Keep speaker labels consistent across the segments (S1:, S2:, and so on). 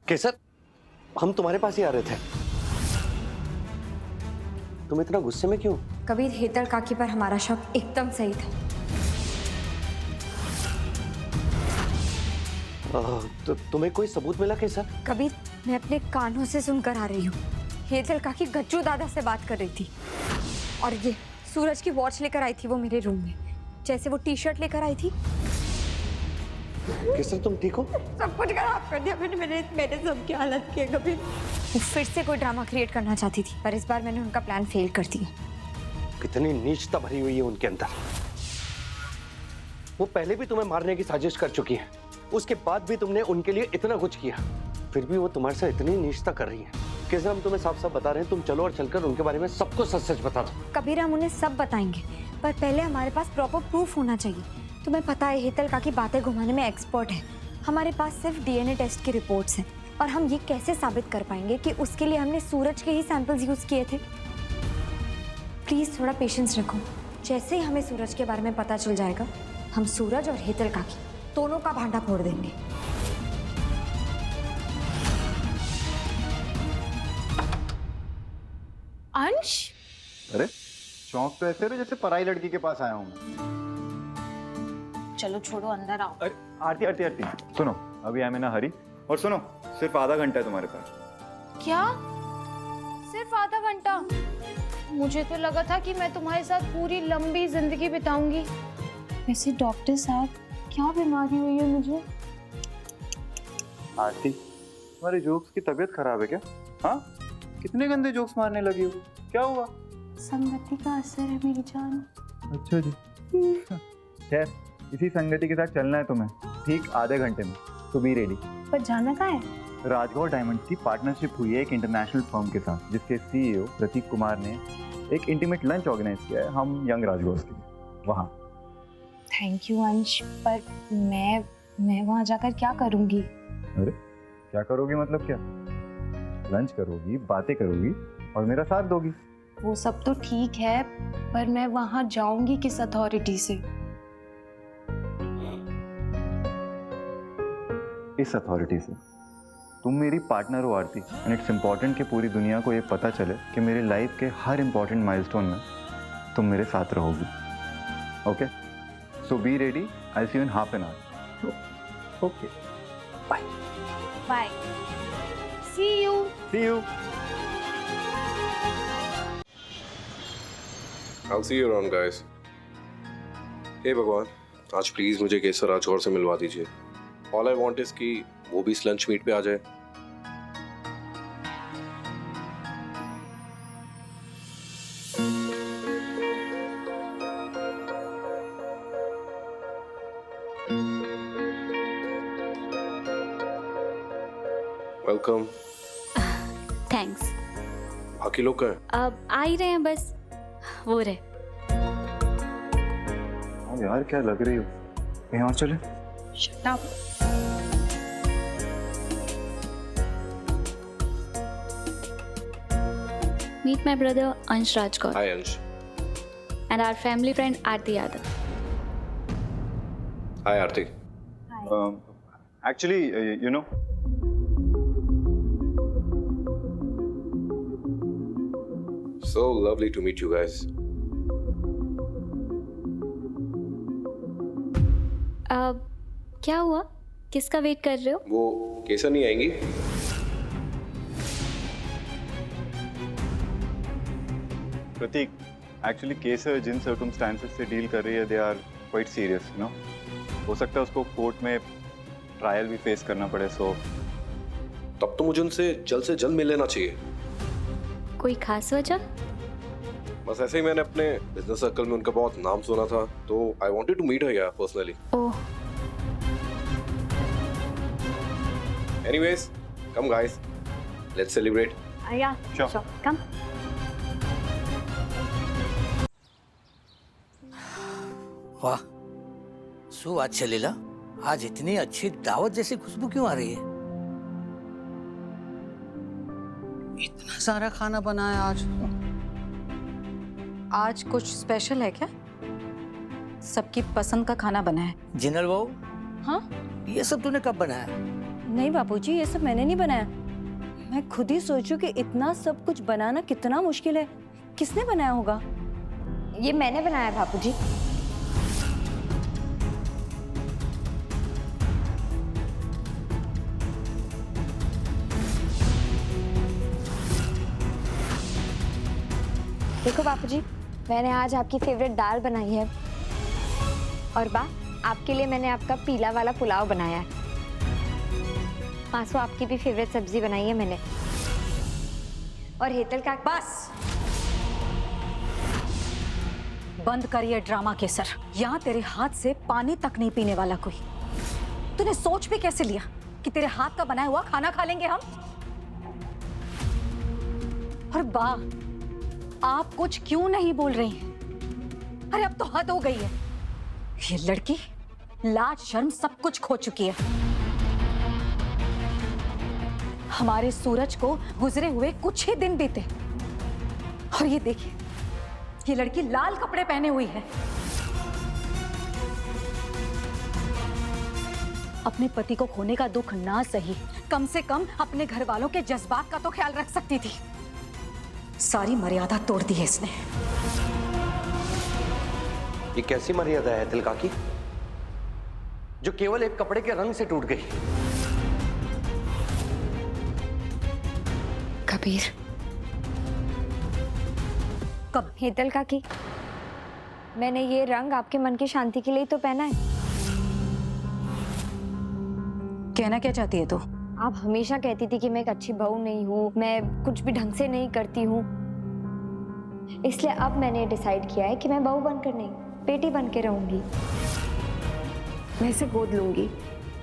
S1: केसर, हम तुम्हारे पास ही आ रहे थे। तुम इतना गुस्से में क्यों?
S2: कबीर, हेतल काकी पर हमारा शक एकदम सही था।
S1: तो तुम्हें कोई सबूत मिला केसर?
S2: कबीर, मैं अपने कानों से सुनकर आ रही हूँ। हेतल काकी गज्जू दादा से बात कर रही थी और ये सूरज की वॉच लेकर आई थी वो मेरे रूम में, जैसे वो टी शर्ट लेकर आई थी।
S1: केसर, तुम ठीक हो?
S2: सब कुछ खराब कर दिया मैंने सबकी हालत की। कबीर, वो फिर से कोई ड्रामा क्रिएट करना चाहती थी, पर इस बार मैंने उनका प्लान फेल कर दिया।
S1: कितनी नीचता भरी हुई है उनके अंदर। वो पहले भी तुम्हें मारने की साजिश कर चुकी है, उसके बाद भी तुमने उनके लिए इतना कुछ किया, फिर भी वो तुम्हारे साथ इतनी नीचता कर रही है। कैसे हम तुम्हें साफ साफ बता रहे हैं, तुम चलो और चलकर उनके बारे में सबको सच सच बता दो।
S2: कबीर, हम उन्हें सब बताएंगे, पर पहले हमारे पास प्रॉपर प्रूफ होना चाहिए। तुम्हें पता है हेतल काकी बातें घुमाने में एक्सपर्ट है। हमारे पास सिर्फ डीएनए टेस्ट की रिपोर्ट्स हैं और हम ये कैसे साबित कर पाएंगे कि उसके लिए हमने सूरज के ही सैंपल्स यूज किए थे। प्लीज थोड़ा पेशेंस रखो। जैसे ही हमें सूरज के बारे में पता चल जाएगा, हम सूरज और हेतल काकी दोनों का भांडा फोड़ देंगे।
S3: अंश,
S4: अरे चौंक तो ऐसे रहे जैसे पराई लड़की के पास आया हूँ।
S3: चलो छोड़ो, अंदर आओ।
S4: अरे आरती आरती आरती, सुनो, अभी आई ना हरी, और सुनो, सिर्फ आधा घंटा है तुम्हारे पास।
S3: क्या? सिर्फ आधा घंटा? मुझे तो लगा था कि मैं तुम्हारे साथ पूरी लंबी जिंदगी बिताऊंगी। वैसे डॉक्टर साहब, क्या बीमारी हुई है मुझे?
S4: आरती, तुम्हारे जोक्स की तबीयत खराब है क्या? हाँ, कितने गंदे जोक्स मारने लगी हो, क्या हुआ?
S3: संगति का असर है मेरी जान।
S4: अच्छा जी। खैर, इसी संगति के साथ चलना है तुम्हें ठीक आधे घंटे में, तो बी रेडी।
S3: पर जाना कहाँ है?
S4: राजगौर डायमंड्स की पार्टनरशिप हुई है एक इंटरनेशनल फर्म के साथ, जिसके सीईओ प्रतीक कुमार ने एक इंटीमेट लंच ऑर्गेनाइज किया है हम यंग राजगौर के लिए, वहाँ।
S3: थैंक यू अंश, पर मैं वहाँ जाकर क्या करूँगी?
S4: अरे क्या करोगी मतलब क्या? लंच करोगी, बातें करोगी और मेरा साथ दोगी।
S3: वो सब तो ठीक है, पर मैं वहाँ जाऊंगी किस अथॉरिटी से?
S4: इस अथॉरिटी से। तुम मेरी पार्टनर हो आरती, एंड इट्स इम्पॉर्टेंट कि पूरी दुनिया को ये पता चले कि मेरी लाइफ के हर इम्पॉर्टेंट माइलस्टोन में तुम मेरे साथ रहोगी। Okay, so be ready, I see you in half an hour. Okay, bye
S3: bye, see you.
S4: See you.
S5: I'll see you around, guys. हे भगवान, आज प्लीज मुझे केसर राजगौर से मिलवा दीजिए। All I want is कि वो भी इस लंच मीट पे आ जाए। वेलकम।
S6: थैंक्स।
S5: बाकी लोग कहाँ हैं?
S6: अब आ ही रहे हैं, बस वो रहे।
S4: यार क्या लग रही हो, कहीं और चले?
S3: Shut up.
S6: Meet my brother Ansh Rajkot
S5: Hi अंश।
S6: and our family friend Aarti Yadav.
S5: Hi Aarti.
S4: Actually, you know,
S5: So lovely to meet you guys.
S6: अब क्या हुआ? किसका वेट कर रहे हो?
S5: वो केसर नहीं आएंगी?
S4: प्रतीक, एक्चुअली केसर जिन सर्कमस्टांसेस से डील कर रही है, they are quite serious, you know. हो सकता है उसको कोर्ट में ट्रायल भी फेस करना पड़े, सो
S5: तब तो मुझे उनसे जल्द मिल लेना चाहिए।
S6: कोई खास वजह?
S5: बस ऐसे ही मैंने अपने बिजनेस सर्कल में उनका बहुत नाम सुना था, तो I wanted to meet her यार personally.
S6: Oh,
S5: anyways, come guys, let's celebrate.
S3: Yeah
S4: Sure.
S3: Come.
S7: वाह, શું વાત છે લીલા? आज इतनी अच्छी दावत जैसी खुशबू क्यों आ रही है? इतना सारा खाना बनाया आज।
S8: आज कुछ स्पेशल है क्या? सबकी पसंद का खाना बना है।
S7: जिनल बहू,
S8: हाँ?
S7: ये सब तूने कब बनाया?
S8: नहीं बापूजी, ये सब मैंने नहीं बनाया। मैं खुद ही सोचूं कि इतना सब कुछ बनाना कितना मुश्किल है। किसने बनाया होगा?
S2: ये मैंने बनाया बापूजी। देखो बापूजी, मैंने आज आपकी फेवरेट दाल बनाई है, और बा आपके लिए मैंने आपका पीला वाला पुलाव बनाया है। मासू, आपकी भी फेवरेट सब्जी बनाई है मैंने। और हेतल का
S8: बस बंद कर ये ड्रामा केसर। यहाँ तेरे हाथ से पानी तक नहीं पीने वाला कोई। तूने सोच भी कैसे लिया कि तेरे हाथ का बनाया हुआ खाना खा लेंगे हम? और बा, आप कुछ क्यों नहीं बोल रही हैं? अरे अब तो हद हो गई है। ये लड़की लाज शर्म सब कुछ खो चुकी है। हमारे सूरज को गुजरे हुए कुछ ही दिन बीते, और ये देखिए, ये लड़की लाल कपड़े पहने हुई है। अपने पति को खोने का दुख ना सही, कम से कम अपने घर वालों के जज्बात का तो ख्याल रख सकती थी। सारी मर्यादा तोड़ दी है इसने।
S1: ये कैसी मर्यादा है हेतल काकी, जो केवल एक कपड़े के रंग से टूट गई?
S2: कबीर,
S8: कब?
S2: हेतल काकी, मैंने ये रंग आपके मन की शांति के लिए तो पहना है।
S8: कहना क्या चाहती है तू?
S2: आप हमेशा कहती थी कि मैं एक अच्छी बहू नहीं हूँ, मैं कुछ भी ढंग से नहीं करती हूँ, इसलिए अब मैंने डिसाइड किया है कि मैं बहू बनकर नहीं, बेटी बन के रहूंगी। मैं इसे गोद लूंगी,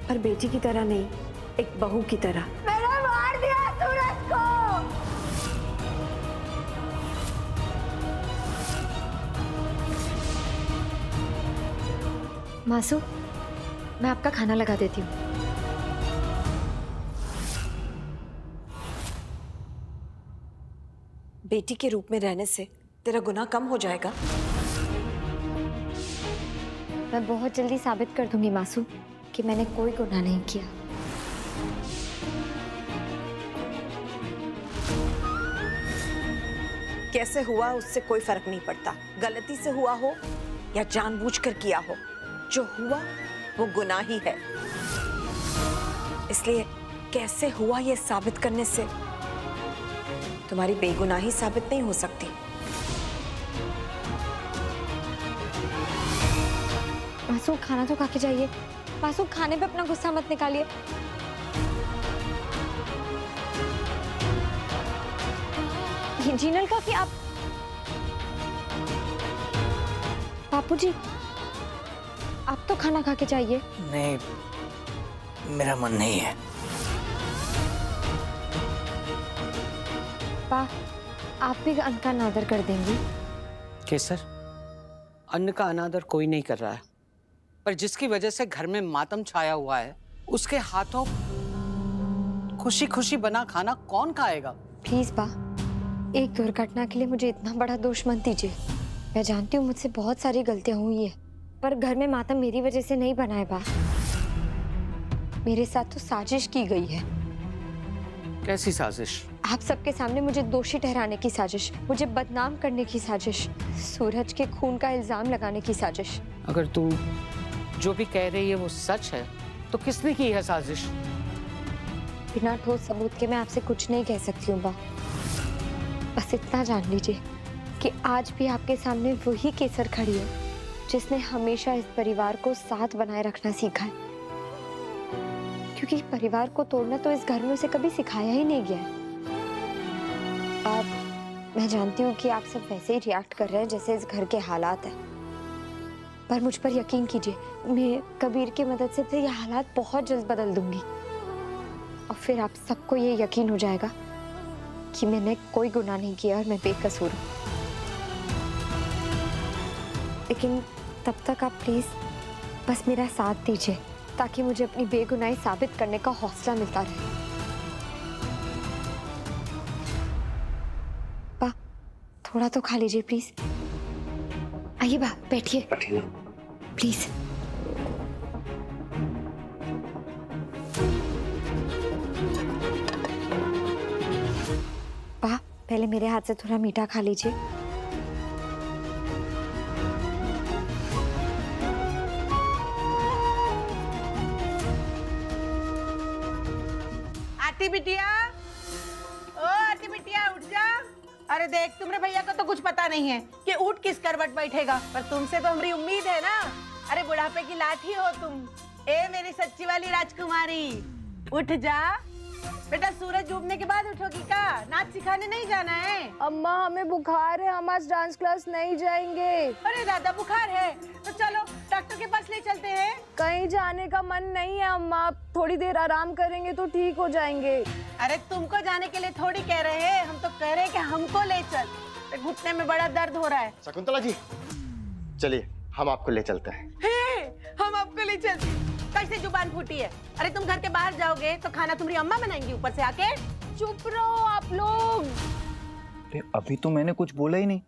S2: पर बेटी की तरह नहीं, एक बहू की तरह। मैंने मार दिया सूरज को। मासू, मैं आपका खाना लगा देती हूँ।
S9: बेटी के रूप में रहने से तेरा गुनाह कम हो जाएगा।
S2: मैं बहुत जल्दी साबित कर दूंगी मासू कि मैंने कोई गुनाह नहीं किया।
S9: कैसे हुआ उससे कोई फर्क नहीं पड़ता, गलती से हुआ हो या जानबूझकर किया हो, जो हुआ वो गुनाह ही है। इसलिए कैसे हुआ ये साबित करने से तुम्हारी बेगुनाही साबित नहीं हो सकती।
S2: मासूम, खाना तो खा के जाइए। मासूम, खाने पे अपना गुस्सा मत निकालिए। ये जीनल का कि आप बापूजी, आप तो खाना खा के जाइए।
S7: नहीं, मेरा मन नहीं है।
S2: पा, आप भी अन्न का अनादर कर देंगी?
S10: केसर, अन्न का अनादर कोई नहीं कर रहा है, पर जिसकी वजह से घर में मातम छाया हुआ है, उसके हाथों खुशी खुशी बना खाना कौन खाएगा?
S2: प्लीज पा, एक दुर्घटना के लिए मुझे इतना बड़ा दोष मत दीजिए। मैं जानती हूँ मुझसे बहुत सारी गलतियां हुई है, पर घर में मातम मेरी वजह से नहीं बना है। पा, मेरे साथ तो साजिश की गई है।
S10: कैसी साजिश?
S2: आप सबके सामने मुझे दोषी ठहराने की साजिश, मुझे बदनाम करने की साजिश, सूरज के खून का इल्जाम लगाने की साजिश।
S10: अगर तू जो भी कह रही है वो सच है, तो किसने की है साजिश?
S2: बिना ठोस सबूत के मैं आपसे कुछ नहीं कह सकती हूँ बा। बस इतना जान लीजिए कि आज भी आपके सामने वही केसर खड़ी है जिसने हमेशा इस परिवार को साथ बनाए रखना सीखा है, क्योंकि परिवार को तोड़ना तो इस घर में उसे कभी सिखाया ही नहीं गया है। मैं जानती हूँ कि आप सब वैसे ही रिएक्ट कर रहे हैं जैसे इस घर के हालात हैं, पर मुझ पर यकीन कीजिए, मैं कबीर की मदद से ये हालात बहुत जल्द बदल दूंगी, और फिर आप सबको ये यकीन हो जाएगा कि मैंने कोई गुनाह नहीं किया और मैं बेकसूर हूँ। लेकिन तब तक आप प्लीज बस मेरा साथ दीजिए, ताकि मुझे अपनी बेगुनाही साबित करने का हौसला मिलता रहे। बा, थोड़ा तो खा लीजिए प्लीज। आइए बा, बैठिए प्लीज। पहले मेरे हाथ से थोड़ा मीठा खा लीजिए।
S11: आती बिटिया, ओ आती बिटिया उठ जा। अरे देख, तुम्हारे भैया को तो कुछ पता नहीं है कि ऊँट किस करवट बैठेगा, पर तुमसे तो हमारी उम्मीद है ना। अरे बुढ़ापे की लाठी हो तुम। ए मेरी सच्ची वाली राजकुमारी, उठ जा बेटा। सूरज डूबने के बाद उठोगी का? नाच सिखाने नहीं जाना है?
S3: अम्मा हमें बुखार है, हम आज डांस क्लास नहीं जाएंगे।
S11: अरे दादा बुखार है तो चलो डॉक्टर के पास ले चलते हैं।
S3: कहीं जाने का मन नहीं है अम्मा, थोड़ी देर आराम करेंगे तो ठीक हो जाएंगे।
S11: अरे तुमको जाने के लिए थोड़ी कह रहे हैं, हम तो कह रहे हैं कि हमको ले चल। घुटने में बड़ा दर्द हो रहा है।
S1: शकुंतला जी चलिए हम आपको ले चलते हैं।
S11: हम आपको ले चलते। कैसे जुबान फूटी है? अरे तुम घर के बाहर जाओगे तो खाना तुम्हारी अम्मा बनाएंगी ऊपर से आके।
S3: चुप रहो आप लोग।
S4: अरे अभी तो मैंने कुछ बोला ही नहीं।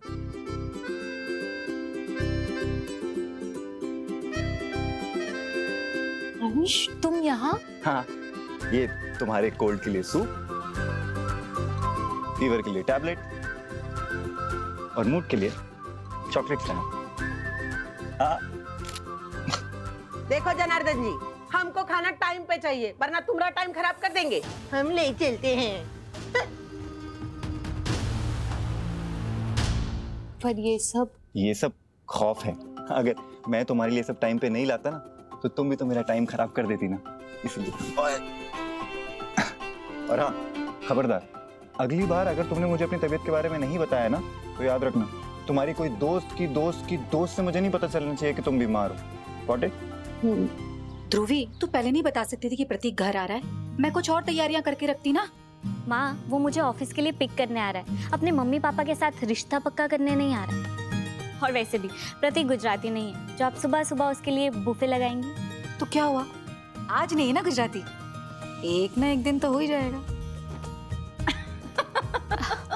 S6: अनुष तुम यहाँ?
S4: हाँ, ये तुम्हारे कोल्ड के लिए सूप, फीवर के लिए टैबलेट और मूड के लिए चॉकलेट खाना।
S11: देखो जनार्दन जी, हमको खाना टाइम पे चाहिए, वरना तुम्हारा टाइम खराब कर देंगे। हम ले चलते हैं।
S6: पर ये सब
S4: खौफ है। अगर मैं तुम्हारे लिए सब टाइम पे नहीं लाता ना, तो तुम भी तो मेरा टाइम खराब कर देती ना, इसलिए। और हाँ, खबरदार, अगली बार अगर तुमने मुझे अपनी तबीयत के बारे में नहीं बताया ना, तो याद रखना, तुम्हारी कोई दोस्त से मुझे नहीं पता चलना चाहिए कि तुम बीमार हो। Got it?
S8: ध्रुवी, तू पहले नहीं बता सकती थी कि प्रतीक घर आ रहा है? मैं कुछ और तैयारियां करके रखती ना।
S6: माँ, वो मुझे ऑफिस के लिए पिक करने आ रहा है, अपने मम्मी पापा के साथ रिश्ता पक्का करने नहीं आ रहा। और वैसे भी प्रतीक गुजराती नहीं है जो आप सुबह सुबह उसके लिए बुफे लगाएंगी।
S8: तो क्या हुआ, आज नहीं है ना गुजराती, एक ना एक दिन तो हो ही जाएगा।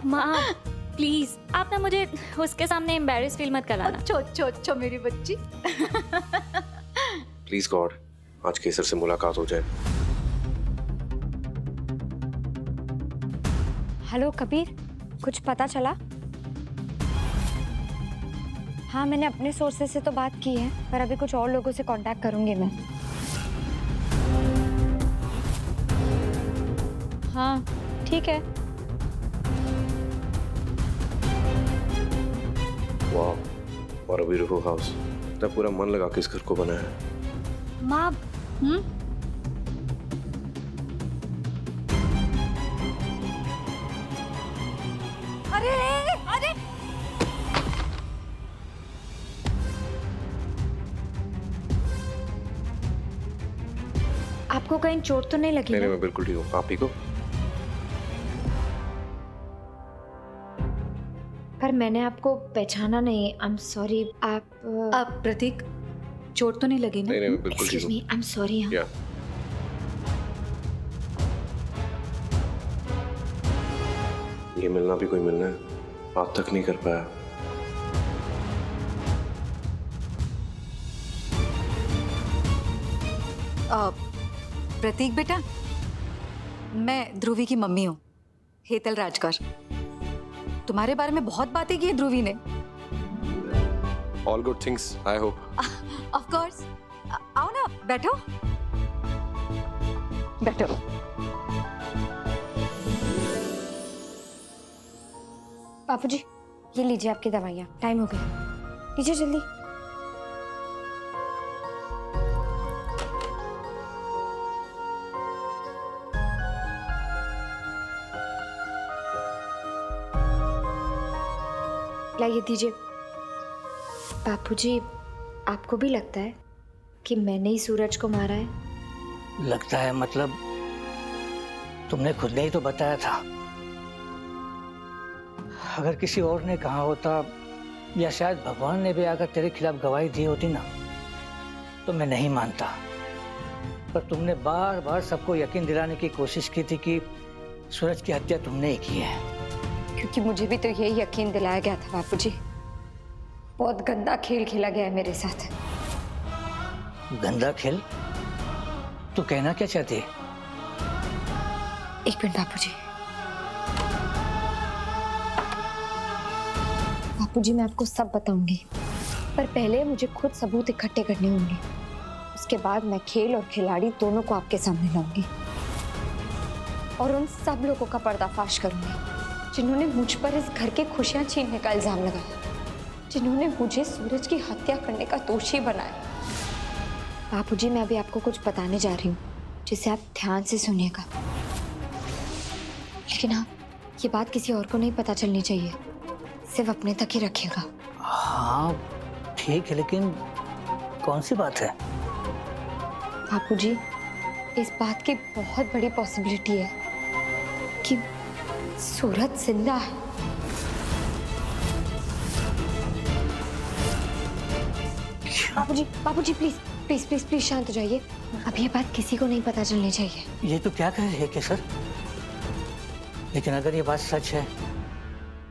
S6: माँ प्लीज, आप ना मुझे उसके सामने एम्बैरेस फील मत कराना।
S8: अच्छो मेरी बच्ची।
S5: प्लीज गॉड, आज केसर से मुलाकात हो जाए।
S2: हेलो कबीर, कुछ पता चला? हाँ, मैंने अपने सोर्सेस से तो बात की है, पर अभी कुछ और लोगों से कांटेक्ट करूंगी मैं। हाँ ठीक है।
S5: वाह, और अभी रुको हाउस, तब पूरा मन लगा के इस घर को बनाया है।
S6: माँ,
S8: अरे अरे,
S2: आपको कहीं चोट तो नहीं लगी?
S5: नहीं,
S2: ना?
S5: मैं बिल्कुल ठीक हूँ। आप ठीक हो?
S2: पर मैंने आपको पहचाना नहीं। I am sorry. आप
S8: प्रतीक, चोट तो नहीं लगी ना?
S5: नहीं, मैं बिल्कुल ठीक
S2: एक्सक्यूज
S5: हूँ।
S2: मी, आई एम सॉरी।
S5: या ये मिलना भी कोई मिलना है, आज तक नहीं कर पाया।
S8: प्रतीक बेटा, मैं ध्रुवी की मम्मी हूँ, हेतल राजकर। तुम्हारे बारे में बहुत बातें की है ध्रुवी ने।
S5: All good things I hope.
S8: Of course. आओ ना, बैठो बैठो।
S2: बापूजी, ये लीजिए आपकी दवाइयाँ, टाइम हो गया। लीजिए जल्दी। लाइए दीजिए। बापूजी, आपको भी लगता है कि मैंने ही सूरज को मारा है?
S7: लगता है मतलब? तुमने खुद ने ही तो बताया था। अगर किसी और ने कहा होता, या शायद भगवान ने भी आकर तेरे खिलाफ गवाही दी होती ना, तो मैं नहीं मानता। पर तुमने बार बार सबको यकीन दिलाने की कोशिश की थी कि सूरज की हत्या तुमने ही की है।
S2: क्योंकि मुझे भी तो यही यकीन दिलाया गया था बापूजी। बहुत गंदा खेल खेला गया है मेरे साथ।
S7: गंदा खेल? तू कहना क्या चाहती है?
S2: एक मिनट बापूजी। बापूजी मैं आपको सब बताऊंगी, पर पहले मुझे खुद सबूत इकट्ठे करने होंगे। उसके बाद मैं खेल और खिलाड़ी दोनों को आपके सामने लाऊंगी और उन सब लोगों का पर्दाफाश करूंगी जिन्होंने मुझ पर इस घर की खुशियां छीनने का इल्जाम लगाया, जिन्होंने मुझे सूरज की हत्या करने का दोषी बनाया। बापूजी मैं अभी आपको कुछ बताने जा रही हूँ जिसे आप ध्यान से सुनिएगा, लेकिन हाँ ये बात किसी और को नहीं पता चलनी चाहिए, सिर्फ अपने तक ही रखिएगा।
S7: हाँ ठीक है, लेकिन कौन सी बात है?
S2: बापूजी इस बात की बहुत बड़ी पॉसिबिलिटी है कि सूरज जिंदा है। बापूजी बापूजी प्लीज प्लीज प्लीज प्लीज शांत हो जाइए। अब ये बात किसी को नहीं पता चलनी चाहिए।
S7: ये तो क्या कह रही है केसर? लेकिन अगर ये बात सच है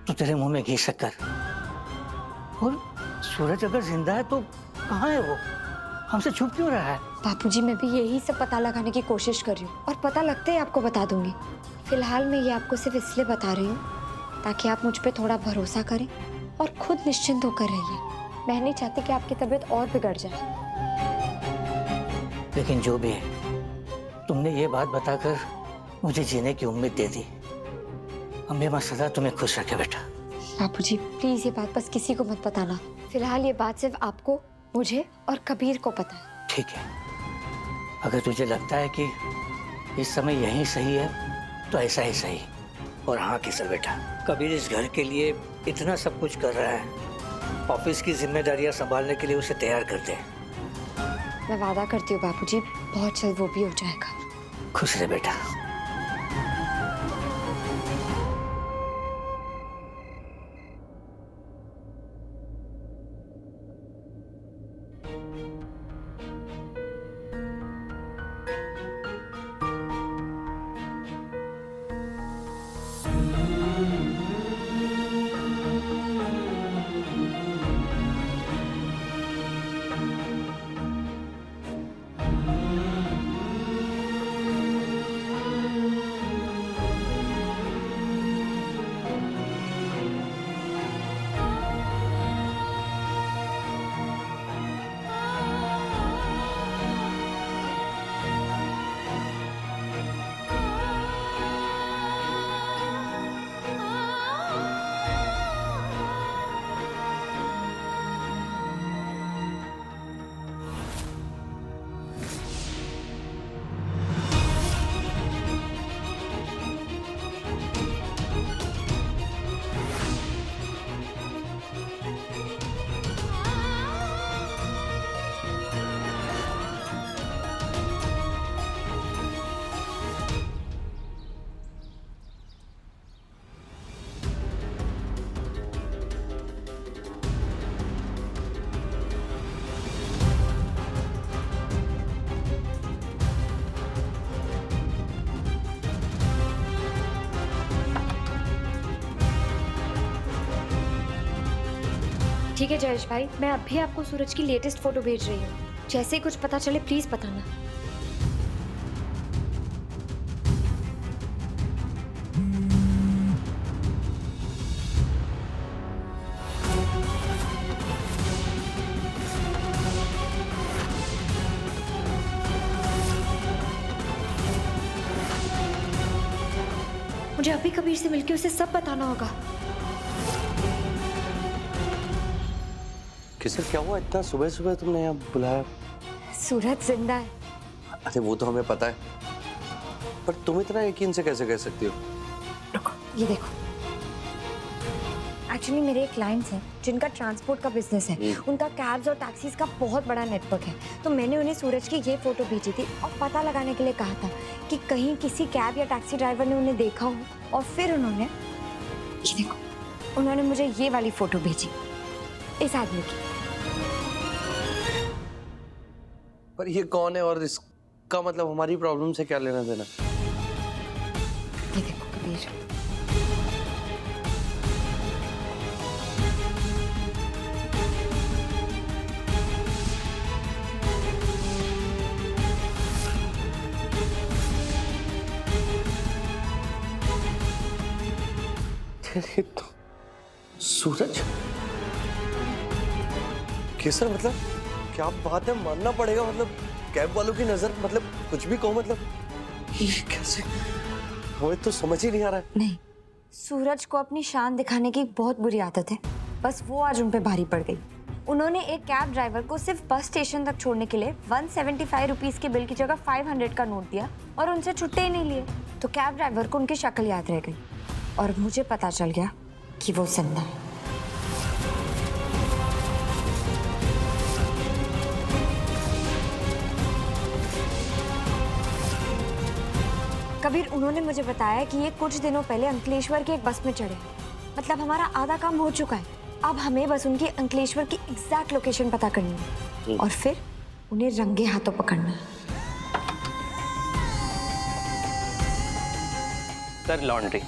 S7: तो तेरे मुंह में घी शक्कर। और सूरज अगर जिंदा है तो कहाँ है वो? हमसे छुप क्यों रहा है?
S2: बापूजी मैं भी यही सब पता लगाने की कोशिश कर रही हूँ और पता लगते ही आपको बता दूंगी। फिलहाल मैं ये आपको सिर्फ इसलिए बता रही हूँ ताकि आप मुझ पे थोड़ा भरोसा करें और खुद निश्चिंत होकर रहिए। मैं नहीं चाहती कि आपकी तबीयत और बिगड़ जाए।
S7: लेकिन जो भी है, तुमने ये बात बताकर मुझे जीने की उम्मीद दे दी। अम्बे माँ सदा तुम्हें खुश रखे बेटा।
S2: बापूजी प्लीज ये बात बस किसी को मत बताना। फिलहाल ये बात सिर्फ आपको, मुझे और कबीर को पता है।
S7: ठीक है, अगर तुझे लगता है कि इस समय यही सही है तो ऐसा ही सही। और हाँ किशोर बेटा, कबीर इस घर के लिए इतना सब कुछ कर रहा है, ऑफिस की जिम्मेदारियां संभालने के लिए उसे तैयार करते हैं।
S2: मैं वादा करती हूँ बापूजी बहुत जल्द वो भी हो जाएगा।
S7: खुश रहे बेटा।
S2: ठीक है जयेश भाई, मैं अभी आपको सूरज की लेटेस्ट फोटो भेज रही हूँ। जैसे ही कुछ पता चले प्लीज बताना। मुझे अभी कबीर से मिलकर उसे सब बताना होगा।
S1: किसर क्या हुआ इतना सुबह सुबह तुमने यहाँ बुलाया?
S2: सूरज जिंदा है।
S1: अरे वो तो हमें पता है, पर तुम इतना यकीन से कैसे कह सकती हो?
S2: रुको, ये देखो। एक्चुअली मेरे एक क्लाइंट्स हैं जिनका ट्रांसपोर्ट का बिजनेस है। उनका कैब्स और टैक्सीज का बहुत बड़ा नेटवर्क है, तो मैंने उन्हें सूरज की ये फोटो भेजी थी और पता लगाने के लिए कहा था कि कहीं किसी कैब या टैक्सी ड्राइवर ने उन्हें देखा हो। और फिर उन्होंने, ये देखो, उन्होंने मुझे ये वाली फोटो भेजी इस आदमी की।
S1: पर ये कौन है और इसका मतलब हमारी प्रॉब्लम से क्या लेना देना?
S2: ये देखो कबीर,
S1: तो सूरज केसर मतलब क्या बात है, मानना पड़ेगा। मतलब कैब वालों की नजर, मतलब कुछ भी कहो, मतलब ये कैसे, हमें तो समझ ही नहीं आ रहा है।
S2: नहीं, सूरज को अपनी शान दिखाने की बहुत बुरी आदत है, बस वो आज उन पे भारी पड़ गई। उन्होंने एक कैब ड्राइवर को सिर्फ बस स्टेशन तक छोड़ने के लिए 175 रुपीस के बिल की जगह 500 का नोट दिया और उनसे छुट्टे ही नहीं लिए। तो कैब ड्राइवर को उनकी शक्ल याद रह गई और मुझे पता चल गया कि वो जिंदा है। कबीर, उन्होंने मुझे बताया कि ये कुछ दिनों पहले अंकलेश्वर की एक बस में चढ़े। मतलब हमारा आधा काम हो चुका है, अब हमें बस उनकी अंकलेश्वर की एग्जैक्ट लोकेशन पता करनी है और फिर उन्हें रंगे हाथों पकड़ना है।
S1: Sir laundry